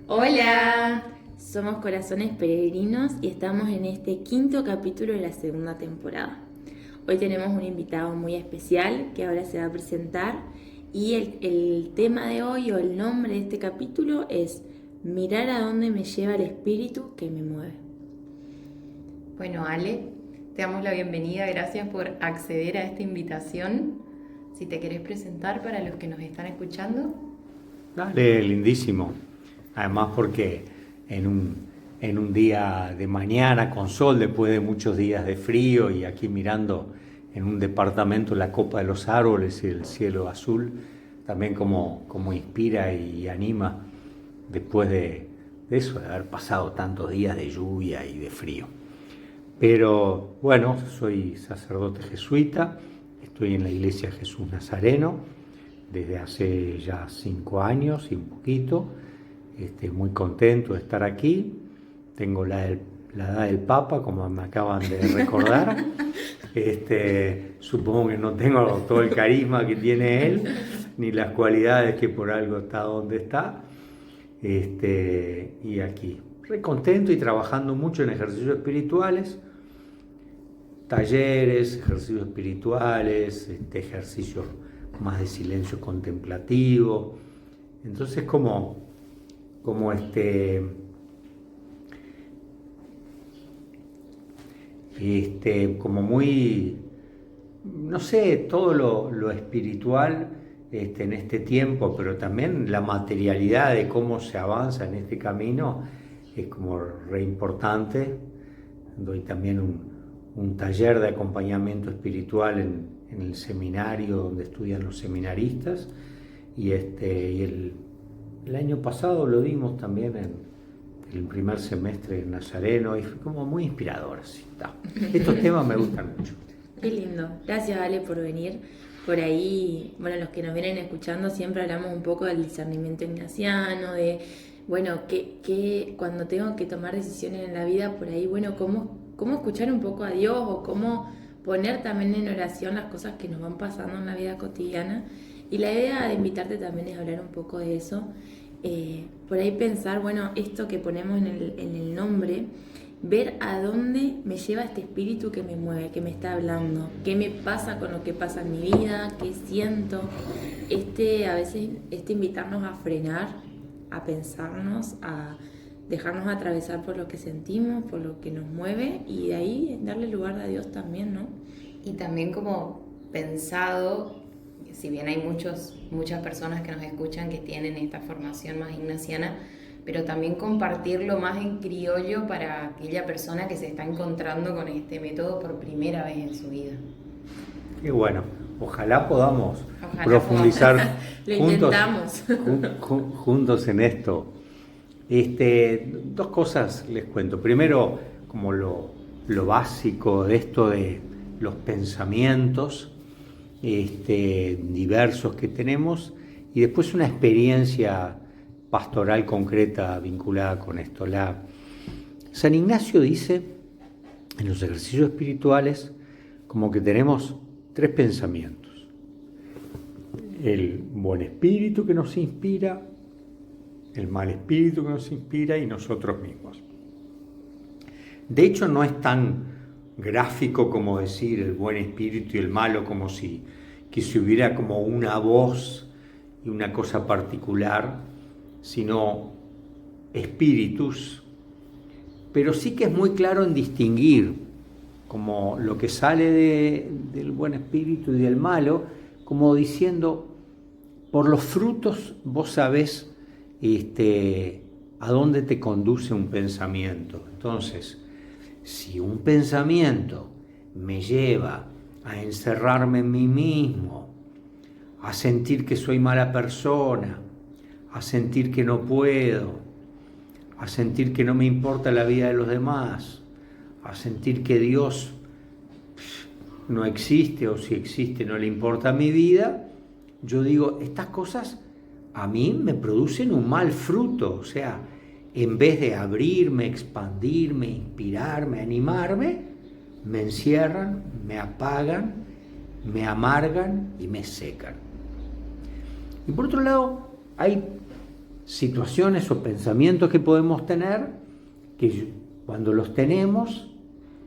Hola, somos Corazones Peregrinos y estamos en este quinto capítulo de la segunda temporada. Hoy tenemos un invitado muy especial que ahora se va a presentar y el tema de hoy o el nombre de este capítulo es Mirar a dónde me lleva el espíritu que me mueve. Bueno, Ale, te damos la bienvenida, gracias por acceder a esta invitación. Si te querés presentar para los que nos están escuchando. Dale, lindísimo. Además porque en un día de mañana con sol, después de muchos días de frío y aquí mirando en un departamento la copa de los árboles y el cielo azul, también como inspira y anima después de eso, de haber pasado tantos días de lluvia y de frío. Pero bueno, soy sacerdote jesuita, estoy en la iglesia Jesús Nazareno desde hace ya 5 años y un poquito. Muy contento de estar aquí. Tengo la edad del Papa, como me acaban de recordar. Supongo que no tengo todo el carisma que tiene él, ni las cualidades que por algo está donde está. Y aquí, re contento y trabajando mucho en ejercicios espirituales, talleres, ejercicios espirituales, ejercicios más de silencio contemplativo. Entonces como como muy, no sé, todo lo espiritual en este tiempo, pero también la materialidad de cómo se avanza en este camino es como re importante. Doy también un taller de acompañamiento espiritual en el seminario donde estudian los seminaristas y el año pasado lo dimos también en el primer semestre en Nazareno y fue como muy inspirador. Así, estos temas me gustan mucho. Qué lindo, gracias Ale por venir. Por ahí, bueno, los que nos vienen escuchando siempre hablamos un poco del discernimiento ignaciano, de, bueno, que cuando tengo que tomar decisiones en la vida, por ahí, bueno, cómo escuchar un poco a Dios o cómo poner también en oración las cosas que nos van pasando en la vida cotidiana. Y la idea de invitarte también es hablar un poco de eso. Por ahí pensar, bueno, esto que ponemos en el nombre, ver a dónde me lleva este espíritu que me mueve, que me está hablando, qué me pasa con lo que pasa en mi vida, qué siento. A veces invitarnos a frenar, a pensarnos, a dejarnos atravesar por lo que sentimos, por lo que nos mueve y de ahí darle lugar a Dios también, ¿no? Y también como pensado, si bien hay muchas personas que nos escuchan que tienen esta formación más ignaciana, pero también compartirlo más en criollo para aquella persona que se está encontrando con este método por primera vez en su vida. Qué bueno, ojalá podamos profundizar juntos en esto. Dos cosas les cuento. Primero, como lo básico de esto de los pensamientos diversos que tenemos y después una experiencia pastoral concreta vinculada con esto. San Ignacio dice en los ejercicios espirituales como que tenemos 3 pensamientos: el buen espíritu que nos inspira, el mal espíritu que nos inspira y nosotros mismos. De hecho, no es tan gráfico como decir el buen espíritu y el malo, como si hubiera como una voz y una cosa particular, sino espíritus, pero sí que es muy claro en distinguir como lo que sale del buen espíritu y del malo, como diciendo, por los frutos vos sabés a dónde te conduce un pensamiento. Entonces, si un pensamiento me lleva a encerrarme en mí mismo, a sentir que soy mala persona, a sentir que no puedo, a sentir que no me importa la vida de los demás, a sentir que Dios no existe o si existe no le importa mi vida, yo digo, estas cosas a mí me producen un mal fruto. O sea, en vez de abrirme, expandirme, inspirarme, animarme, me encierran, me apagan, me amargan y me secan. Y por otro lado, hay situaciones o pensamientos que podemos tener, que cuando los tenemos,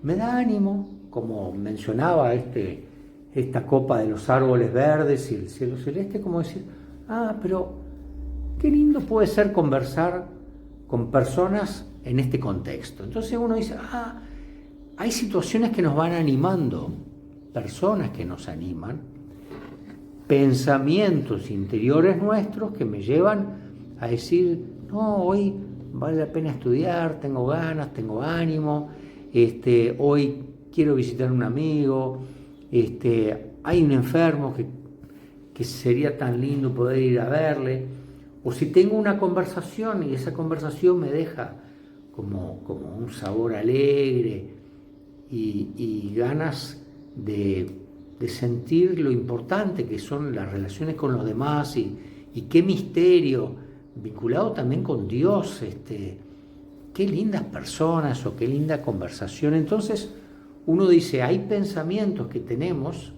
me da ánimo, como mencionaba esta copa de los árboles verdes y el cielo celeste, como decir, pero qué lindo puede ser conversar con personas en este contexto. Entonces uno dice, hay situaciones que nos van animando, personas que nos animan, pensamientos interiores nuestros que me llevan a decir, no, hoy vale la pena estudiar, tengo ganas, tengo ánimo, hoy quiero visitar a un amigo, hay un enfermo que sería tan lindo poder ir a verle, o si tengo una conversación y esa conversación me deja como un sabor alegre y ganas de sentir lo importante que son las relaciones con los demás y qué misterio, vinculado también con Dios, qué lindas personas o qué linda conversación. Entonces uno dice, hay pensamientos que tenemos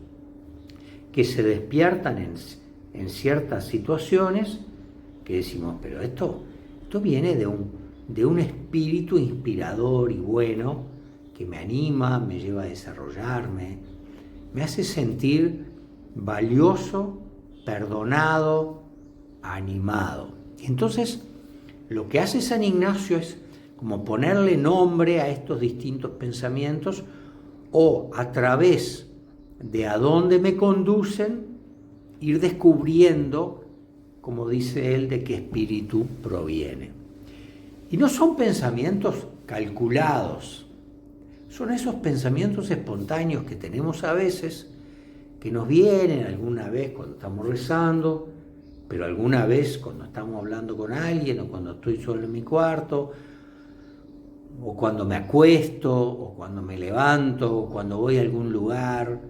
que se despiertan en ciertas situaciones que decimos, pero esto viene de un espíritu inspirador y bueno que me anima, me lleva a desarrollarme, me hace sentir valioso, perdonado, animado. Y entonces lo que hace San Ignacio es como ponerle nombre a estos distintos pensamientos o a través de a dónde me conducen, ir descubriendo, como dice él, de qué espíritu proviene. Y no son pensamientos calculados, son esos pensamientos espontáneos que tenemos a veces, que nos vienen alguna vez cuando estamos rezando, pero alguna vez cuando estamos hablando con alguien, o cuando estoy solo en mi cuarto, o cuando me acuesto, o cuando me levanto, o cuando voy a algún lugar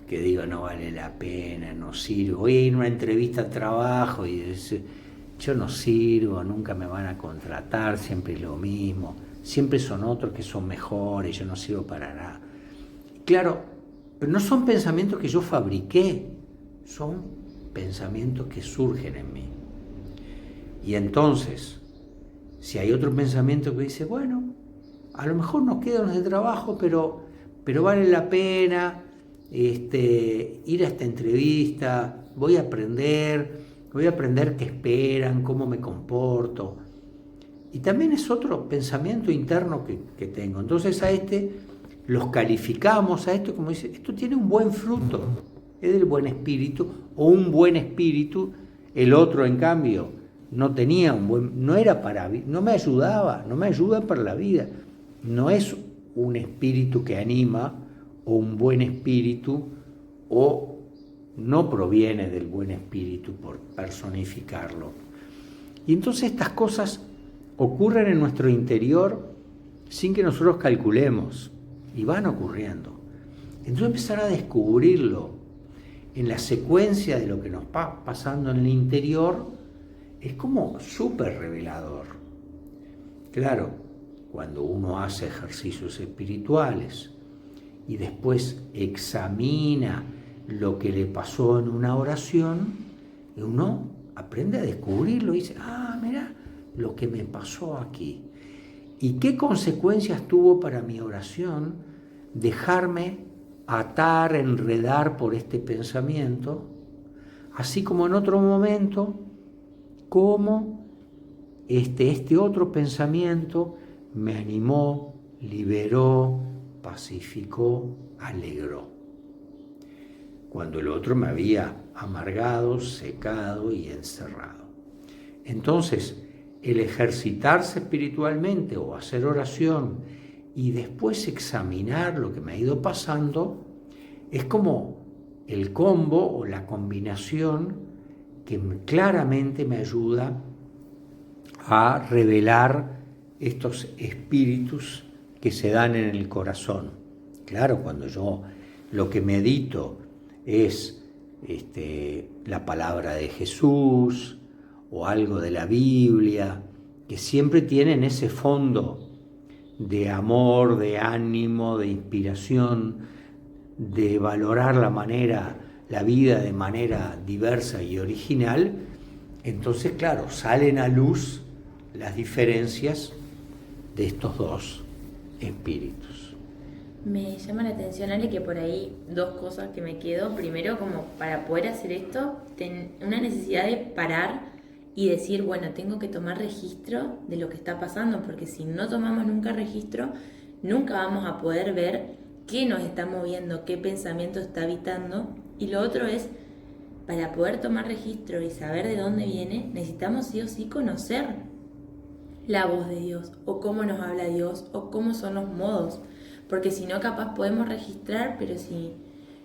que digo no vale la pena, no sirvo. Voy a ir a una entrevista de trabajo y decir, yo no sirvo, nunca me van a contratar, siempre es lo mismo, siempre son otros que son mejores, yo no sirvo para nada. Claro, pero no son pensamientos que yo fabriqué, son pensamientos que surgen en mí. Y entonces, si hay otro pensamiento que dice, bueno, a lo mejor nos queda en ese trabajo, pero vale la pena ir a esta entrevista, voy a aprender qué esperan, cómo me comporto. Y también es otro pensamiento interno que tengo. Entonces a los calificamos a esto como dice, esto tiene un buen fruto, es del buen espíritu o un buen espíritu. El otro, en cambio, no tenía no era no me ayuda para la vida. No es un espíritu que anima o un buen espíritu o no proviene del buen espíritu por personificarlo. Y entonces estas cosas ocurren en nuestro interior sin que nosotros calculemos y van ocurriendo. Entonces empezar a descubrirlo en la secuencia de lo que nos va pasando en el interior es como súper revelador. Claro, cuando uno hace ejercicios espirituales y después examina lo que le pasó en una oración, uno aprende a descubrirlo y dice, mira lo que me pasó aquí. ¿Y qué consecuencias tuvo para mi oración dejarme atar, enredar por este pensamiento? Así como en otro momento, cómo este otro pensamiento me animó, liberó, pacificó, alegró. Cuando el otro me había amargado, secado y encerrado. Entonces, el ejercitarse espiritualmente o hacer oración y después examinar lo que me ha ido pasando es como el combo o la combinación que claramente me ayuda a revelar estos espíritus que se dan en el corazón. Claro, cuando yo lo que medito es la palabra de Jesús o algo de la Biblia, que siempre tienen ese fondo de amor, de ánimo, de inspiración, de valorar la vida de manera diversa y original. entonces, claro, salen a luz las diferencias de estos dos espíritus. Me llama la atención, Ale, que por ahí dos cosas que me quedo. Primero, como para poder hacer esto, una necesidad de parar y decir, bueno, tengo que tomar registro de lo que está pasando, porque si no tomamos nunca registro, nunca vamos a poder ver qué nos está moviendo, qué pensamiento está habitando. Y lo otro es, para poder tomar registro y saber de dónde viene, necesitamos sí o sí conocer la voz de Dios, o cómo nos habla Dios, o cómo son los modos. Porque si no, capaz podemos registrar, pero si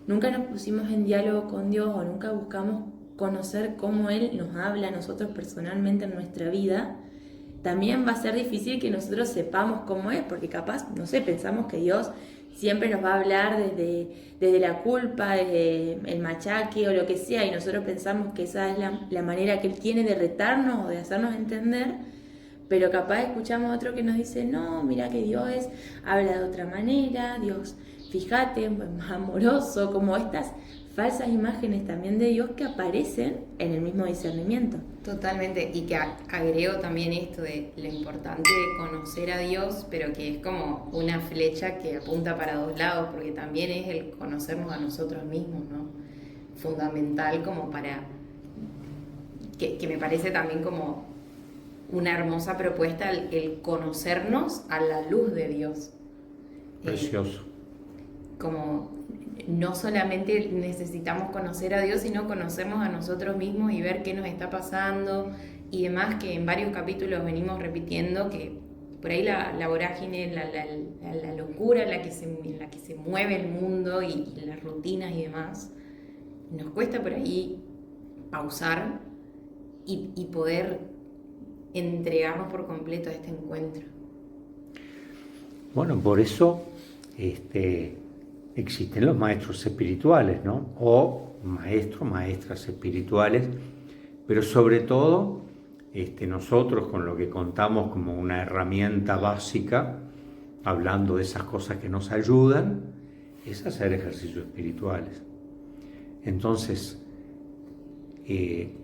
nunca nos pusimos en diálogo con Dios o nunca buscamos conocer cómo Él nos habla a nosotros personalmente en nuestra vida, también va a ser difícil que nosotros sepamos cómo es, porque capaz, no sé, pensamos que Dios siempre nos va a hablar desde la culpa, desde el machaque o lo que sea, y nosotros pensamos que esa es la manera que Él tiene de retarnos o de hacernos entender. Pero capaz escuchamos a otro que nos dice, no, mira que Dios habla de otra manera, Dios, fíjate, es más amoroso, como estas falsas imágenes también de Dios que aparecen en el mismo discernimiento. Totalmente, y que agrego también esto de lo importante de conocer a Dios, pero que es como una flecha que apunta para dos lados, porque también es el conocernos a nosotros mismos, ¿no? Fundamental como para, que me parece también como una hermosa propuesta el conocernos a la luz de Dios. Precioso. Como no solamente necesitamos conocer a Dios, sino conocernos a nosotros mismos y ver qué nos está pasando y demás, que en varios capítulos venimos repitiendo que por ahí la vorágine, la locura en la que se mueve el mundo y las rutinas y demás, nos cuesta por ahí pausar y poder entregarnos por completo a este encuentro. Bueno, por eso existen los maestros espirituales, ¿no? O maestras espirituales, pero sobre todo nosotros con lo que contamos como una herramienta básica, hablando de esas cosas que nos ayudan, es hacer ejercicios espirituales. Entonces,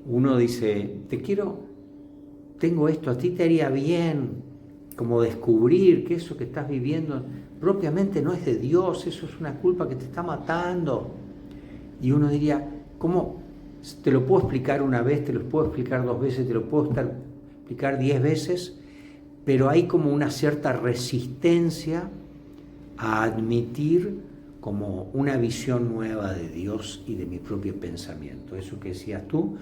uno dice, tengo esto, a ti te haría bien, como descubrir que eso que estás viviendo propiamente no es de Dios, eso es una culpa que te está matando. Y uno diría, ¿cómo? Te lo puedo explicar una vez, te lo puedo explicar 2 veces, te lo puedo explicar 10 veces, pero hay como una cierta resistencia a admitir como una visión nueva de Dios y de mi propio pensamiento. Eso que decías tú,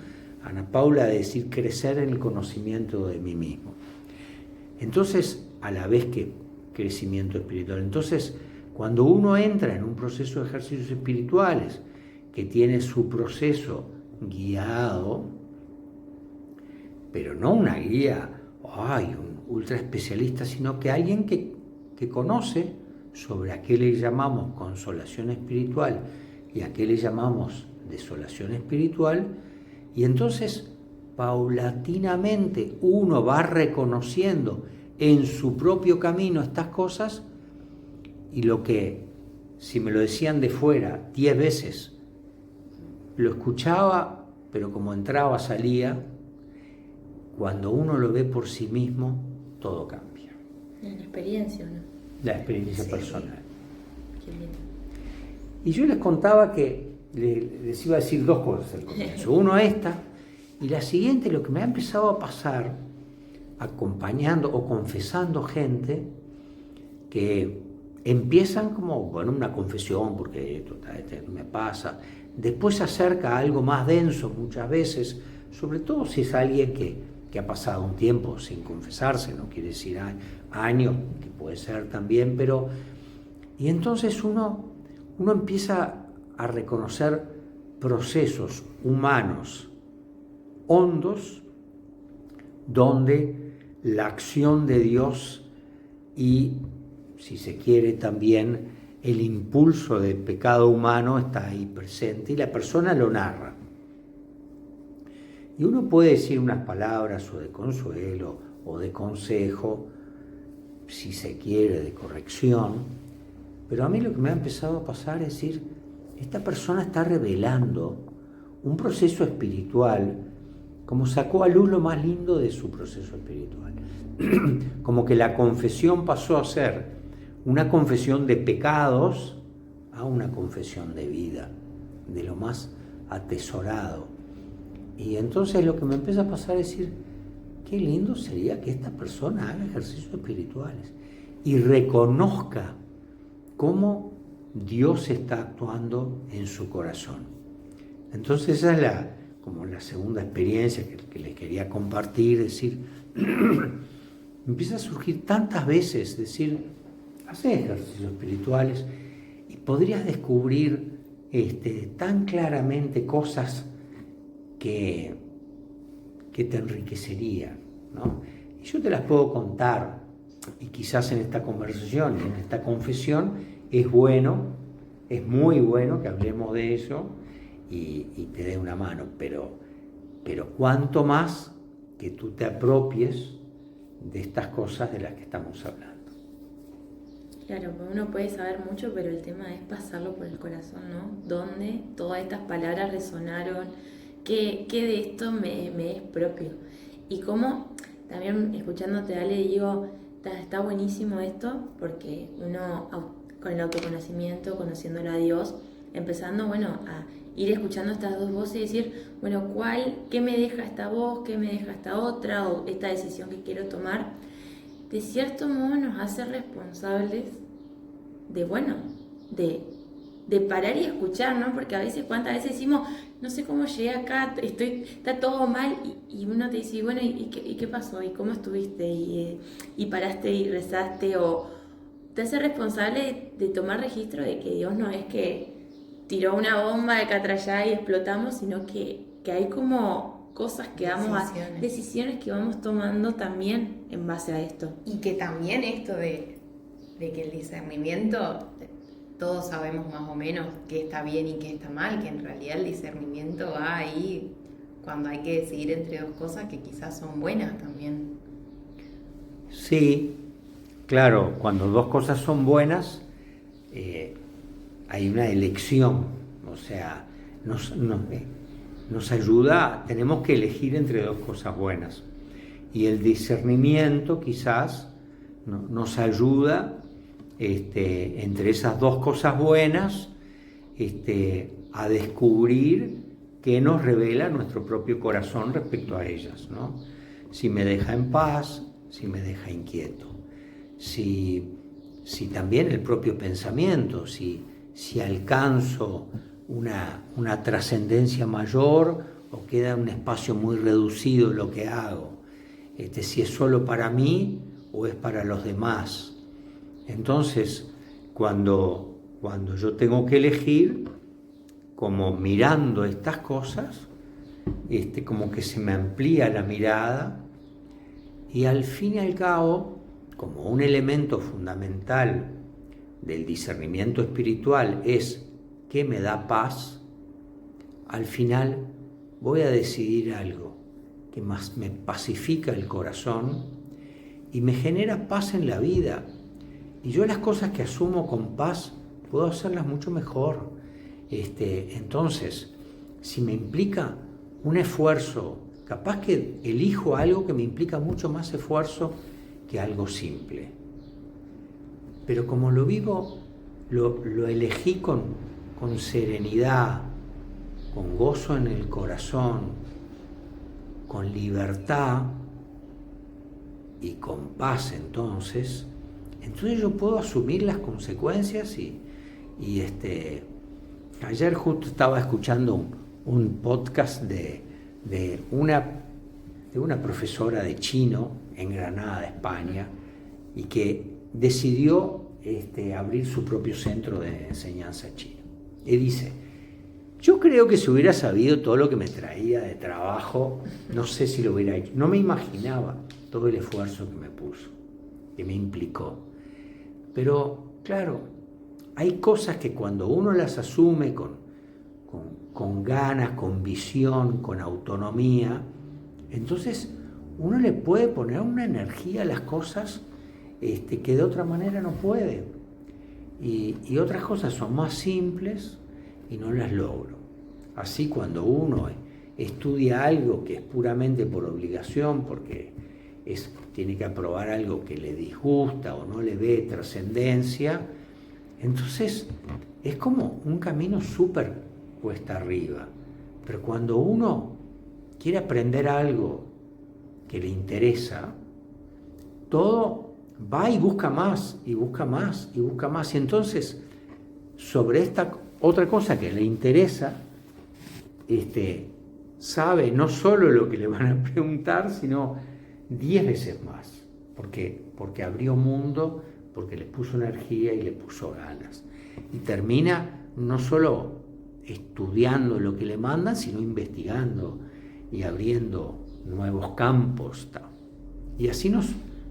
Ana Paula, de decir crecer en el conocimiento de mí mismo. Entonces, a la vez que crecimiento espiritual. Entonces, cuando uno entra en un proceso de ejercicios espirituales que tiene su proceso guiado, pero no una guía, un ultra especialista, sino que alguien que conoce sobre a qué le llamamos consolación espiritual y a qué le llamamos desolación espiritual, y entonces paulatinamente uno va reconociendo en su propio camino estas cosas, y lo que, si me lo decían de fuera 10 veces, lo escuchaba, pero como entraba, salía. Cuando uno lo ve por sí mismo, todo cambia. La experiencia, ¿no? La experiencia personal. Qué lindo. Y yo les contaba que les iba a decir 2 cosas al comienzo. Uno esta, y la siguiente, lo que me ha empezado a pasar acompañando o confesando gente que empiezan como, bueno, una confesión, porque esto me pasa. Después se acerca a algo más denso muchas veces, sobre todo si es alguien que ha pasado un tiempo sin confesarse, no quiere decir años, que puede ser también, pero... Y entonces uno empieza a reconocer procesos humanos hondos donde la acción de Dios y, si se quiere, también el impulso del pecado humano está ahí presente y la persona lo narra. Y uno puede decir unas palabras o de consuelo o de consejo, si se quiere, de corrección, pero a mí lo que me ha empezado a pasar es decir, esta persona está revelando un proceso espiritual como sacó a luz lo más lindo de su proceso espiritual. Como que la confesión pasó a ser una confesión de pecados a una confesión de vida, de lo más atesorado. Y entonces lo que me empieza a pasar es decir, qué lindo sería que esta persona haga ejercicios espirituales y reconozca cómo Dios está actuando en su corazón. Entonces esa es como la segunda experiencia que les quería compartir, decir, empieza a surgir tantas veces, decir, hace ejercicios espirituales y podrías descubrir tan claramente cosas que te enriquecerían, ¿no? Y yo te las puedo contar, y quizás en esta conversación, en esta confesión, es muy bueno que hablemos de eso y te dé una mano, pero cuanto más que tú te apropies de estas cosas de las que estamos hablando. Claro, pues uno puede saber mucho, pero el tema es pasarlo por el corazón, ¿no? ¿Dónde todas estas palabras resonaron? ¿Qué de esto me es propio? Y cómo, también escuchándote, Ale, digo, está buenísimo esto, porque uno con el autoconocimiento, conociéndolo a Dios, empezando, a ir escuchando estas dos voces y decir, ¿qué me deja esta voz? ¿Qué me deja esta otra? O esta decisión que quiero tomar. De cierto modo nos hace responsables de parar y escuchar, ¿no? Porque a veces, ¿cuántas veces decimos, no sé cómo llegué acá, está todo mal, y uno te dice, ¿y qué pasó? ¿Y cómo estuviste? ¿Y paraste y rezaste? O te hace responsable de tomar registro de que Dios no es que tiró una bomba de catrallá y explotamos, sino que hay como cosas que decisiones que vamos tomando también en base a esto. Y que también esto de que el discernimiento, todos sabemos más o menos qué está bien y qué está mal, que en realidad el discernimiento va ahí cuando hay que decidir entre dos cosas que quizás son buenas también. Sí, claro, cuando dos cosas son buenas, hay una elección, o sea, nos ayuda, tenemos que elegir entre dos cosas buenas. Y el discernimiento quizás nos ayuda entre esas dos cosas buenas a descubrir qué nos revela nuestro propio corazón respecto a ellas, ¿no? Si me deja en paz, si me deja inquieto, si también el propio pensamiento, si alcanzo una trascendencia mayor o queda un espacio muy reducido lo que hago, si es solo para mí o es para los demás. Entonces, cuando yo tengo que elegir, como mirando estas cosas, como que se me amplía la mirada y al fin y al cabo, como un elemento fundamental del discernimiento espiritual es qué me da paz, al final voy a decidir algo que más me pacifica el corazón y me genera paz en la vida. Y yo las cosas que asumo con paz puedo hacerlas mucho mejor. Entonces, si me implica un esfuerzo, capaz que elijo algo que me implica mucho más esfuerzo que algo simple. Pero como lo vivo, lo elegí con serenidad, con gozo en el corazón, con libertad y con paz, entonces yo puedo asumir las consecuencias y ayer justo estaba escuchando un podcast de una profesora de chino en Granada, España, y que decidió abrir su propio centro de enseñanza chino. Y dice, yo creo que si hubiera sabido todo lo que me traía de trabajo, no sé si lo hubiera hecho. No me imaginaba todo el esfuerzo que me puso, que me implicó. Pero, claro, hay cosas que cuando uno las asume con ganas, con visión, con autonomía, entonces uno le puede poner una energía a las cosas que de otra manera no puede. Y otras cosas son más simples y no las logro. Así cuando uno estudia algo que es puramente por obligación, porque tiene que aprobar algo que le disgusta o no le ve trascendencia, entonces es como un camino súper cuesta arriba. Pero cuando uno quiere aprender algo que le interesa, todo va y busca más, y busca más, y busca más. Y entonces, sobre esta otra cosa que le interesa, sabe no solo lo que le van a preguntar, sino 10 veces más. Porque abrió mundo, porque le puso energía y le puso ganas. Y termina no solo estudiando lo que le mandan, sino investigando y abriendo nuevos campos. Y así nos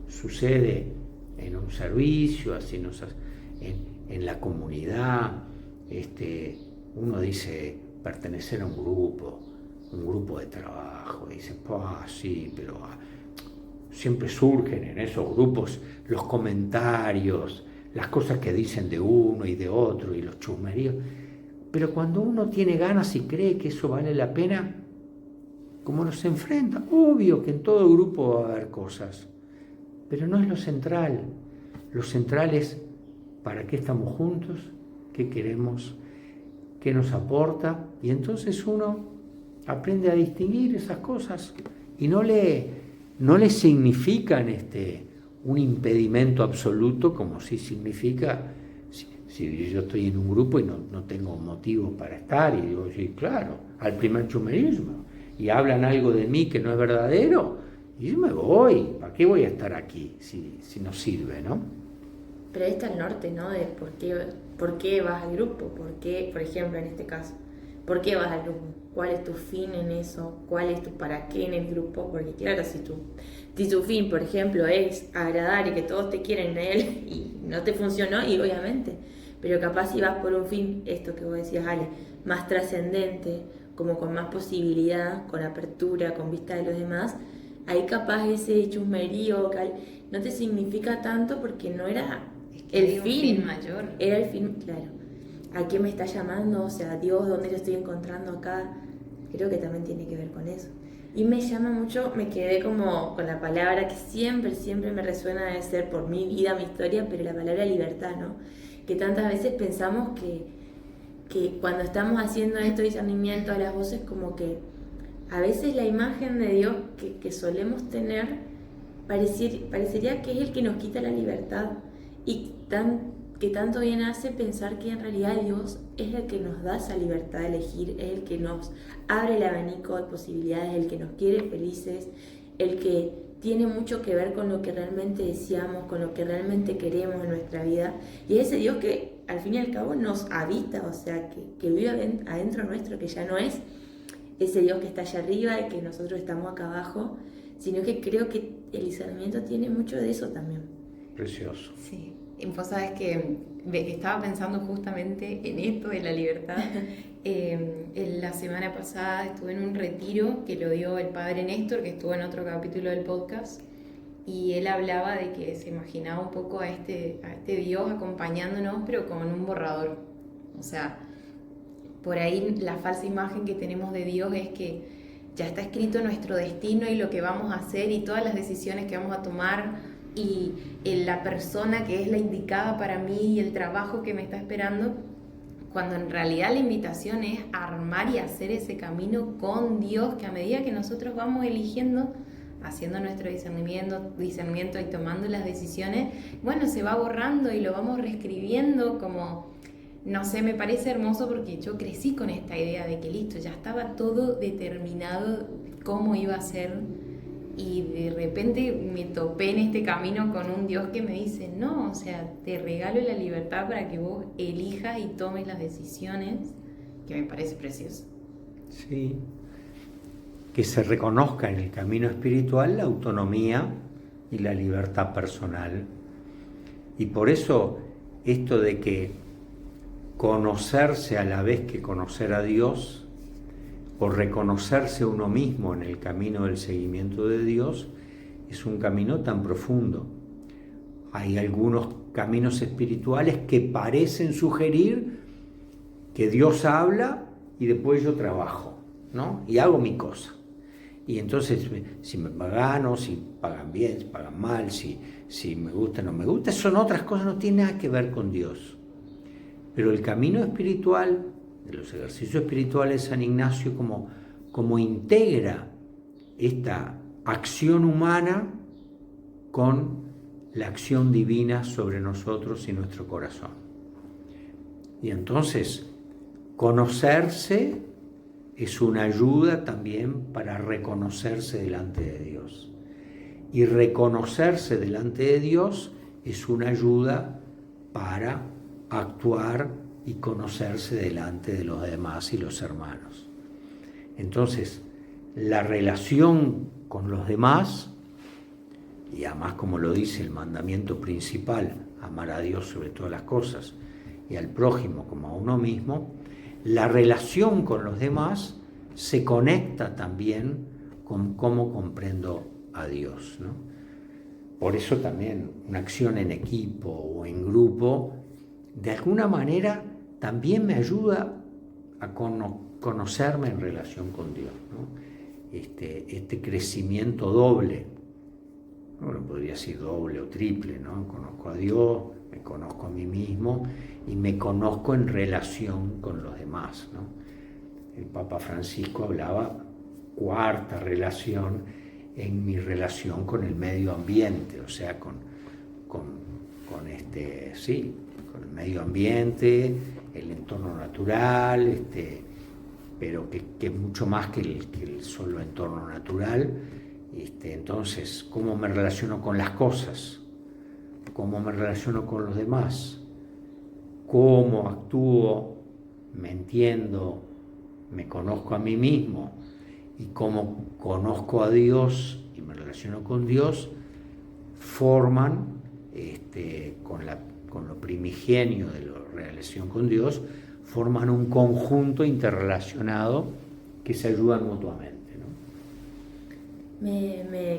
sucede en un servicio, así en la comunidad. Uno dice pertenecer a un grupo de trabajo, y dice, sí, pero siempre surgen en esos grupos los comentarios, las cosas que dicen de uno y de otro y los chusmeríos. Pero cuando uno tiene ganas y cree que eso vale la pena, ¿cómo nos enfrenta? Obvio que en todo grupo va a haber cosas, pero no es lo central. Lo central es para qué estamos juntos, qué queremos, qué nos aporta, y entonces uno aprende a distinguir esas cosas y no le significan un impedimento absoluto, como si significa si yo estoy en un grupo y no tengo motivo para estar, y digo, sí, claro, al primer chumerismo, y hablan algo de mí que no es verdadero, y yo me voy. ¿Para qué voy a estar aquí si no sirve, no? Pero ahí está el norte, ¿no? De por qué vas al grupo, por qué, por ejemplo, en este caso, ¿por qué vas al grupo? ¿Cuál es tu fin en eso? ¿Cuál es tu para qué en el grupo? Porque claro, si tu fin, por ejemplo, es agradar y que todos te quieren a él y no te funcionó, y obviamente, pero capaz si vas por un fin, esto que vos decías, Ale, más trascendente, como con más posibilidad, con apertura, con vista de los demás, ahí capaz ese chusmerío no te significa tanto porque no era el fin mayor. Era el fin, claro. ¿A qué me está llamando? O sea, Dios, ¿dónde lo estoy encontrando acá? Creo que también tiene que ver con eso. Y me llama mucho, me quedé como con la palabra que siempre me resuena, de ser por mi vida, mi historia, pero la palabra libertad, ¿no? Que tantas veces pensamos que cuando estamos haciendo esto discernimiento a las voces, como que a veces la imagen de Dios que solemos tener parecería que es el que nos quita la libertad, y que tanto bien hace pensar que en realidad Dios es el que nos da esa libertad de elegir, es el que nos abre el abanico de posibilidades, el que nos quiere felices, el que tiene mucho que ver con lo que realmente deseamos, con lo que realmente queremos en nuestra vida, y es ese Dios que al fin y al cabo nos habita, o sea, que vive adentro nuestro, que ya no es ese Dios que está allá arriba y que nosotros estamos acá abajo, sino que creo que el discernimiento tiene mucho de eso también. Precioso. Sí. Vos sabés que estaba pensando justamente en esto de la libertad. La semana pasada estuve en un retiro que lo dio el padre Néstor, que estuvo en otro capítulo del podcast, y él hablaba de que se imaginaba un poco a este Dios acompañándonos, pero como en un borrador. O sea, por ahí la falsa imagen que tenemos de Dios es que ya está escrito nuestro destino y lo que vamos a hacer y todas las decisiones que vamos a tomar, y la persona que es la indicada para mí y el trabajo que me está esperando, cuando en realidad la invitación es armar y hacer ese camino con Dios, que a medida que nosotros vamos eligiendo, haciendo nuestro discernimiento y tomando las decisiones, bueno, se va borrando y lo vamos reescribiendo como, no sé, me parece hermoso porque yo crecí con esta idea de que listo, ya estaba todo determinado cómo iba a ser. Y de repente me topé en este camino con un Dios que me dice, no, o sea, te regalo la libertad para que vos elijas y tomes las decisiones, que me parece precioso. Sí, que se reconozca en el camino espiritual la autonomía y la libertad personal. Y por eso esto de que conocerse a la vez que conocer a Dios, o reconocerse uno mismo en el camino del seguimiento de Dios, es un camino tan profundo. Hay algunos caminos espirituales que parecen sugerir que Dios habla y después yo trabajo, ¿no? Y hago mi cosa. Y entonces, si me gano, si pagan bien, si pagan mal, si me gusta o no me gusta, son otras cosas, no tiene nada que ver con Dios. Pero el camino espiritual, de los ejercicios espirituales de San Ignacio, como integra esta acción humana con la acción divina sobre nosotros y nuestro corazón. Y entonces, conocerse es una ayuda también para reconocerse delante de Dios. Y reconocerse delante de Dios es una ayuda para actuar y conocerse delante de los demás y los hermanos. Entonces, la relación con los demás, y además como lo dice el mandamiento principal, amar a Dios sobre todas las cosas y al prójimo como a uno mismo, la relación con los demás se conecta también con cómo comprendo a Dios, ¿no? Por eso también una acción en equipo o en grupo, de alguna manera también me ayuda a conocerme en relación con Dios, ¿no? Este crecimiento doble, bueno, podría ser doble o triple, ¿no? Conozco a Dios, me conozco a mí mismo y me conozco en relación con los demás, ¿no? El Papa Francisco hablaba cuarta relación en mi relación con el medio ambiente, o sea, con el medio ambiente, el entorno natural, pero que es mucho más que el solo entorno natural. Entonces, ¿cómo me relaciono con las cosas? ¿Cómo me relaciono con los demás? ¿Cómo actúo? ¿Me entiendo? ¿Me conozco a mí mismo? Y cómo conozco a Dios y me relaciono con Dios, forman, con lo primigenio de la relación con Dios, forman un conjunto interrelacionado que se ayudan mutuamente, ¿no?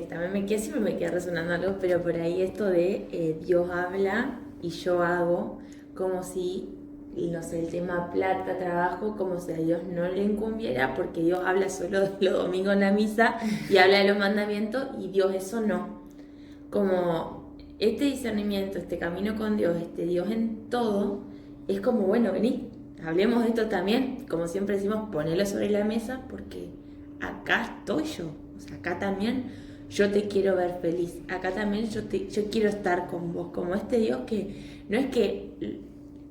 También siempre me queda resonando algo, pero por ahí esto de Dios habla y yo hago, como si, no sé, el tema plata, trabajo, como si a Dios no le incumbiera, porque Dios habla solo de los domingos en la misa y habla de los mandamientos, y Dios eso no. Como este discernimiento, este camino con Dios, este Dios en todo, es como, bueno, vení, hablemos de esto también, como siempre decimos, ponelo sobre la mesa, porque acá estoy yo, o sea, acá también yo te quiero ver feliz, acá también yo quiero estar con vos, como este Dios que no es que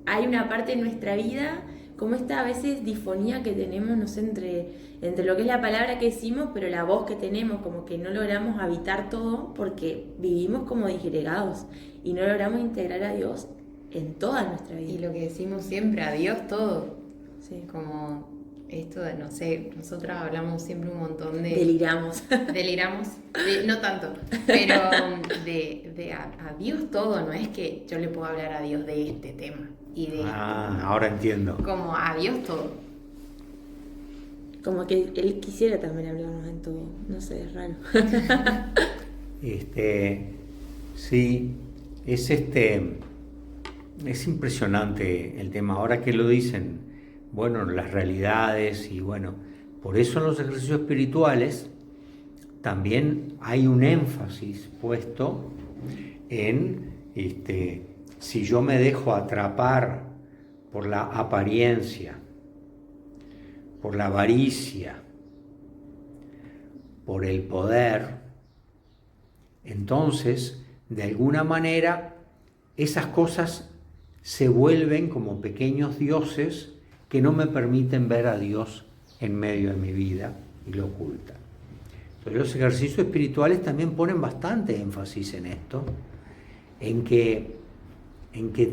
hay una parte de nuestra vida, como esta a veces disfonía que tenemos, no sé, entre lo que es la palabra que decimos, pero la voz que tenemos, como que no logramos habitar todo porque vivimos como disgregados y no logramos integrar a Dios en toda nuestra vida. Y lo que decimos siempre, a Dios todo. Sí. Como esto de, no sé, nosotras hablamos siempre un montón de... Deliramos. No tanto, pero a Dios todo, no es que yo le puedo hablar a Dios de este tema y de ahora entiendo. Como a Dios todo. Como que Él quisiera también hablarnos en todo, no sé, es raro. Sí, es impresionante el tema. Ahora que lo dicen, bueno, las realidades y bueno, por eso en los ejercicios espirituales también hay un énfasis puesto en si yo me dejo atrapar por la apariencia, por la avaricia, por el poder, entonces, de alguna manera, esas cosas se vuelven como pequeños dioses que no me permiten ver a Dios en medio de mi vida y lo ocultan. Entonces, los ejercicios espirituales también ponen bastante énfasis en esto, en que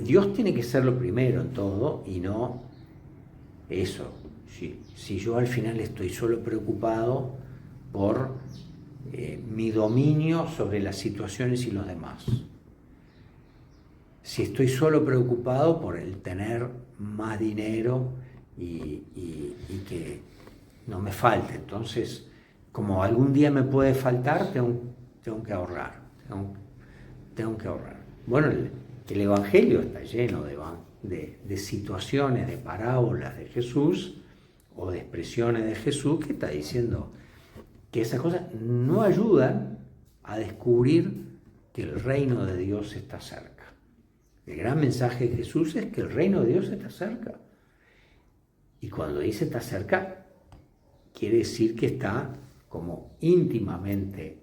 Dios tiene que ser lo primero en todo y no eso. Si yo al final estoy solo preocupado por mi dominio sobre las situaciones y los demás, si estoy solo preocupado por el tener más dinero y que no me falte, entonces como algún día me puede faltar, tengo que ahorrar, tengo que ahorrar. Bueno, el Evangelio está lleno de situaciones, de parábolas de Jesús o de expresiones de Jesús que está diciendo que esas cosas no ayudan a descubrir que el reino de Dios está cerca. El gran mensaje de Jesús es que el reino de Dios está cerca. Y cuando dice está cerca, quiere decir que está como íntimamente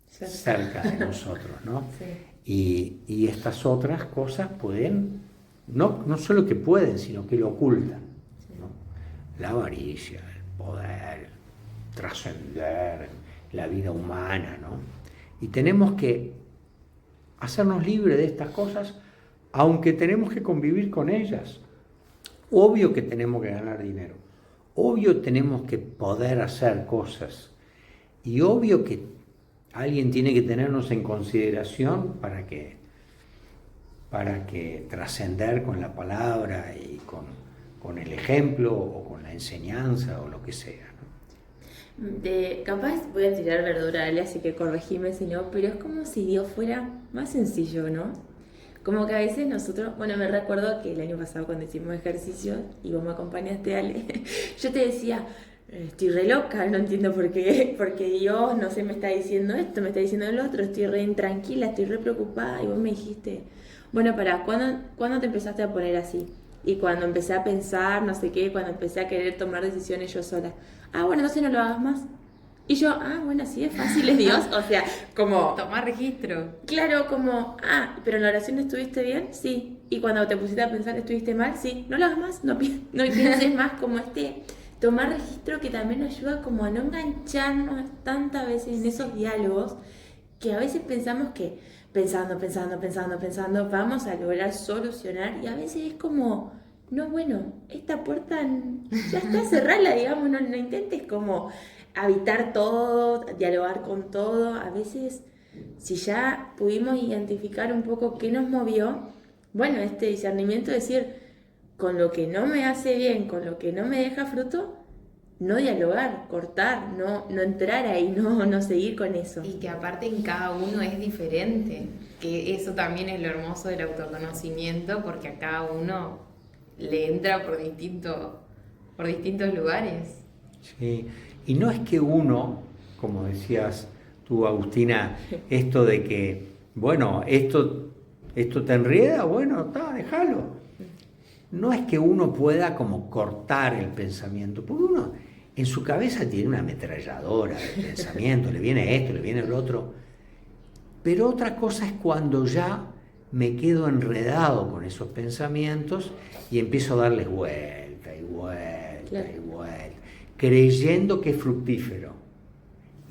cerca de nosotros, ¿no? Sí. Y estas otras cosas pueden, no solo que pueden, sino que lo ocultan, ¿no? La avaricia, el poder, trascender, la vida humana, ¿no? Y tenemos que hacernos libres de estas cosas, aunque tenemos que convivir con ellas. Obvio que tenemos que ganar dinero, obvio tenemos que poder hacer cosas, y obvio que alguien tiene que tenernos en consideración para que trascender con la palabra y con el ejemplo o con la enseñanza o lo que sea, ¿no? Capaz voy a tirar verdura, Ale, así que corregime si no, pero es como si Dios fuera más sencillo, ¿no? Como que a veces nosotros, bueno, me recuerdo que el año pasado cuando hicimos ejercicios y vos me acompañaste, Ale, yo te decía, estoy re loca, no entiendo por qué, porque Dios, no sé, me está diciendo esto, me está diciendo lo otro, estoy re intranquila, estoy re preocupada, y vos me dijiste, bueno, ¿cuándo te empezaste a poner así? Y cuando empecé a pensar, no sé qué, cuando empecé a querer tomar decisiones yo sola, bueno, entonces no lo hagas más. Y yo, bueno, sí, es fácil, es Dios, o sea, como... Tomar registro. Claro, como, pero en la oración estuviste bien, sí. Y cuando te pusiste a pensar que estuviste mal, sí. No lo hagas más, no pienses más, como tomar registro que también ayuda como a no engancharnos tantas veces en esos diálogos que a veces pensamos que pensando, vamos a lograr solucionar, y a veces es como, no, bueno, esta puerta ya está, cerrala, digamos, no intentes como habitar todo, dialogar con todo. A veces, si ya pudimos identificar un poco qué nos movió, bueno, este discernimiento, decir, con lo que no me hace bien, con lo que no me deja fruto, no dialogar, cortar, no entrar ahí, no seguir con eso. Y que aparte en cada uno es diferente, que eso también es lo hermoso del autoconocimiento, porque a cada uno le entra por distintos lugares. Sí, y no es que uno, como decías tú, Agustina, esto de que, bueno, esto te enrieda, bueno, déjalo. No es que uno pueda como cortar el pensamiento, porque uno en su cabeza tiene una ametralladora de pensamiento, le viene esto, le viene el otro. Pero otra cosa es cuando ya me quedo enredado con esos pensamientos y empiezo a darles vuelta y vuelta, claro, y vuelta, creyendo que es fructífero.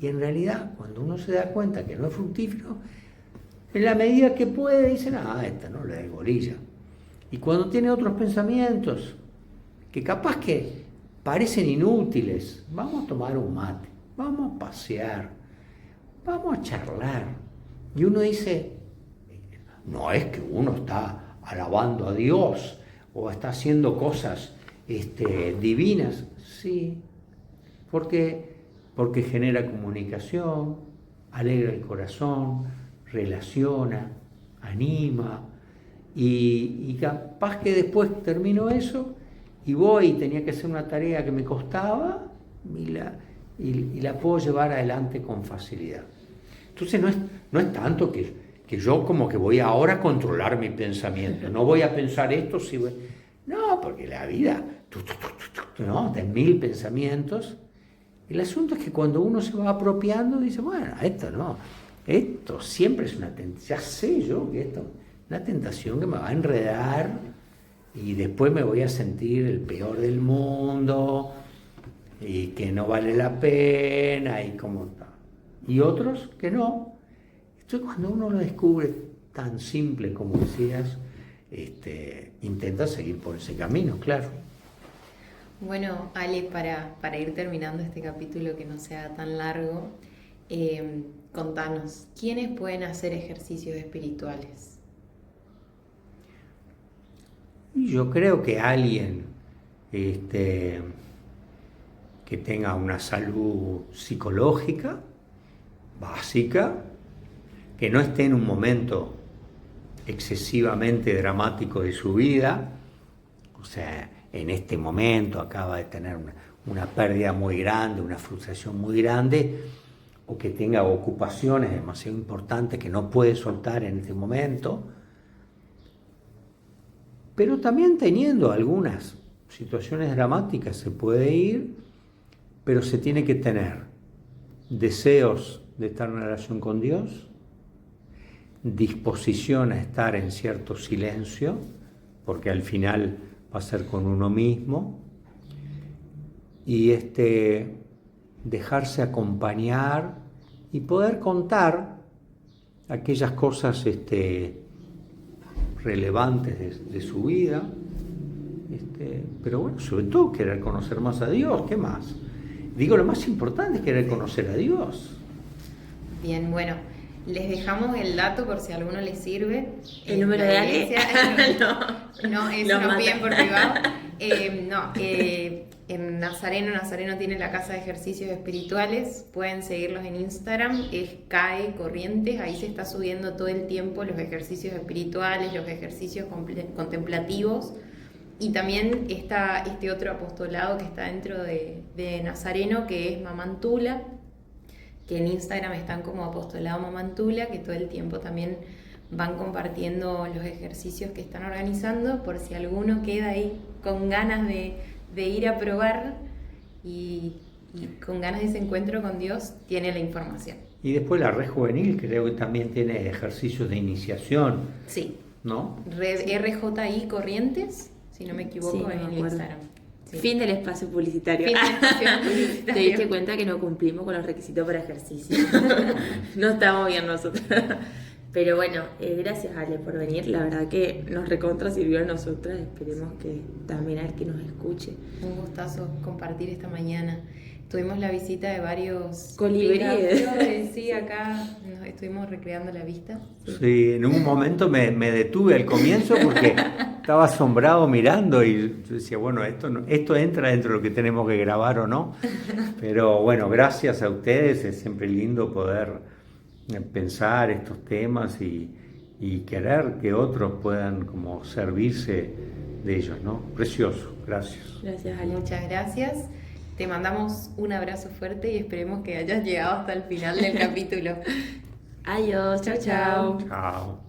Y en realidad, cuando uno se da cuenta que no es fructífero, en la medida que puede, dice, esta no le da bolilla. Y cuando tiene otros pensamientos, que capaz que parecen inútiles, vamos a tomar un mate, vamos a pasear, vamos a charlar. Y uno dice, no es que uno está alabando a Dios o está haciendo cosas divinas. Sí, porque genera comunicación, alegra el corazón, relaciona, anima, y capaz que después termino eso y voy y tenía que hacer una tarea que me costaba y la puedo llevar adelante con facilidad. Entonces no es tanto que yo como que voy ahora a controlar mi pensamiento, no voy a pensar esto, si voy... No, porque la vida, ¿no? De 1000 pensamientos. El asunto es que cuando uno se va apropiando, dice, bueno, esto siempre es una tentación, ya sé yo que esto es una tentación que me va a enredar y después me voy a sentir el peor del mundo y que no vale la pena y como tal. Y otros que no. Entonces cuando uno lo descubre tan simple como decías, intenta seguir por ese camino, claro. Bueno, Ale, para ir terminando este capítulo que no sea tan largo, contanos, ¿quiénes pueden hacer ejercicios espirituales? Yo creo que alguien que tenga una salud psicológica básica, que no esté en un momento excesivamente dramático de su vida, o sea, en este momento acaba de tener una pérdida muy grande, una frustración muy grande, o que tenga ocupaciones demasiado importantes que no puede soltar en este momento, pero también teniendo algunas situaciones dramáticas se puede ir, pero se tiene que tener deseos de estar en relación con Dios, disposición a estar en cierto silencio, porque al final va a ser con uno mismo, y dejarse acompañar y poder contar aquellas cosas relevantes de su vida, pero bueno, sobre todo querer conocer más a Dios. ¿Qué más? Digo, lo más importante es querer conocer a Dios. Bien, bueno, les dejamos el dato por si a alguno les sirve. ¿El número de Ale? No, eso nos piden por privado. En Nazareno tiene la casa de ejercicios espirituales, pueden seguirlos en Instagram, es CAE Corrientes, ahí se está subiendo todo el tiempo los ejercicios espirituales, los ejercicios contemplativos, y también está este otro apostolado que está dentro de Nazareno, que es Mamantula, que en Instagram están como apostolado Mamantula, que todo el tiempo también van compartiendo los ejercicios que están organizando, por si alguno queda ahí con ganas de ir a probar y con ganas de ese encuentro con Dios, tiene la información. Y después la Red Juvenil creo que también tiene ejercicios de iniciación. Sí. ¿No? Red RJI Corrientes, si no me equivoco, Sí, no en me el acuerdo. Instagram. Sí. Fin del espacio publicitario. Fin del espacio publicitario. Te diste cuenta que no cumplimos con los requisitos para ejercicio. No estamos bien nosotros. Pero bueno, gracias Ale por venir. La verdad que nos recontra sirvió a nosotras. Esperemos que también al que nos escuche. Un gustazo compartir esta mañana. Tuvimos la visita de varios Colibríes. picaflores, sí, acá nos estuvimos recreando la vista. Sí, en un momento me detuve al comienzo porque estaba asombrado mirando y yo decía, bueno, esto entra dentro de lo que tenemos que grabar o no. Pero bueno, gracias a ustedes, es siempre lindo poder pensar estos temas y querer que otros puedan como servirse de ellos, ¿no? Precioso, gracias. Gracias Ale. Muchas gracias. Te mandamos un abrazo fuerte y esperemos que hayas llegado hasta el final del capítulo. Adiós, chao, chao. Chao.